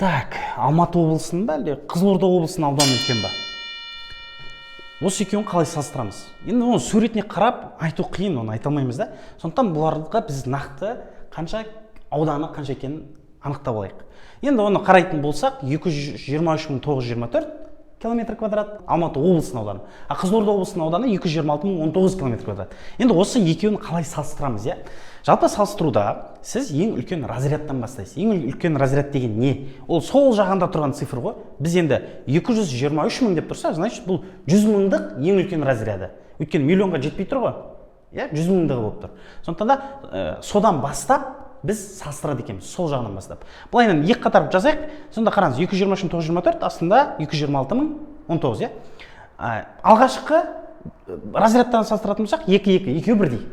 Так, Алматы облысының ба әлде Қызылорда облысының ауданы үлкен ба? Осы екеуін қалай салыстырамыз? Енді оны суретіне қарап айту қиын, оны айта алмаймыз да. Сондықтан бұларға біз нақты қанша ауданы қанша екенін анықтап алайық. Енді оны қарайтын болсақ, 223.924 км квадрат Алматы облысының ауданы. А Қызылорда облысының ауданы 226.019 км квадрат. Енді осы екеуін қалай салыстырамыз, иә? Жалпы салыстыруда сіз ең үлкен разрядтан бастайсыз. Ең үлкен разряд деген не? Ол сол жағында тұрған цифр ғой. Біз енді 223 мың деп тұрса, значит, бұл 100 мыңдық ең үлкен разряды. Өйткені миллионға жетпей тұр ғой. Иә, 100 мыңдығы болып тұр. Сондықтан да содан бастап біз салыстырады екенбіз, сол жағынан бастап. Былайынан екі қатар жазайық. Сонда қараңыз, 223.924 астында 226.019, иә? Алғашқы разрядтан салыстыратын болсақ, екеуі бірдей.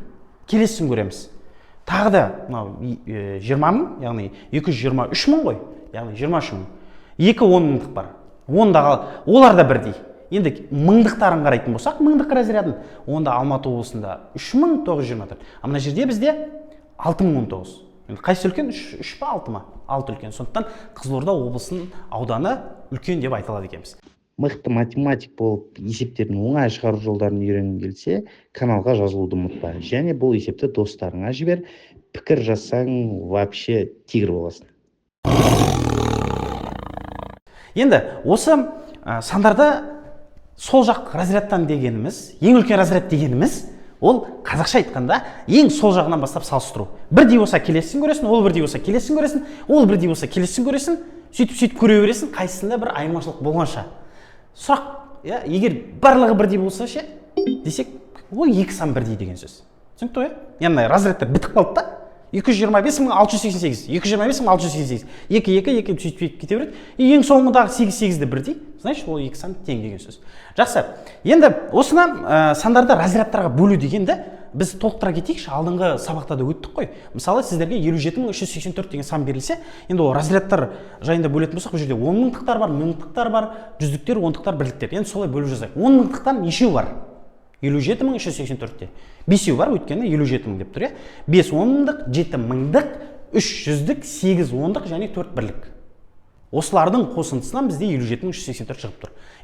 Келесін көреміз. Тағы да 20 мың, яғни 223 мың ғой, яғни 23 мың. 10 мыңдық бар. Олар да бірдей. Енді мыңдықтарын қарайтын болсақ, мыңдық разрядын, онда Алматы облысында 3.924. Мына жерде бізде 6.019. Қайсы үлкен? 3 па 6 ма? 6 үлкен. Сондықтан Қызылорда облысының ауданы үлкен деп айтылады екенбіз. Мықты математик болып есептердің оңай шығару жолдарын үйренгің келсе, каналға жазылуды ұмытпа. Және бұл есепті достарыңа жібер. Пікір жазсаң, вообще тигр боласың. Енді осы сандарда сол жақ разрядтан дегеніміз, ең үлкен разряд дегеніміз, ол қазақша айтқанда ең сол жағынан бастап салыстыру. Бірдей болса келесін көресің, ол бірдей болса келесін көресің, ол бірдей болса келесін көресің, сөйтіп көре бересің, қайсысында бір айырмашылық болғанша. Сұрақ, егер барлығы бірдей болса ше, десек, ол екі сан бірдей деген сөз. Түсінікті ғой? Яғни разрядтар бітіп қалды да. 225.688, 225.688, 2 сөйтіп кете береді. Ең соңындағы 8 бірдей, значит, ол екі сан тең деген сөз. Жақсы. Енді осыны сандарды разрядтарға бөлу дегенді біз толықтыра кетейікші, алдыңғы сабақта да өттік қой. Мысалы, сіздерге 57.384 деген сан берілсе, енді ол разрядтар жайында бөлетін болсақ, бұл жерде 10 мыңдықтар бар, мыңдықтар бар, жүздіктер, ондықтар, бірліктер. Енді солай бөліп жазайық. 10 мыңдықтан нешеу бар? 57.384-те. 5-еу бар, өйткені 57 мың деп тұр, е? 5 10 мыңдық, 7 мыңдық, 3 жүздік, 8 ондық және 4 бірлік. Осылардың қосындысынан бізде 57.384 шығып тұр.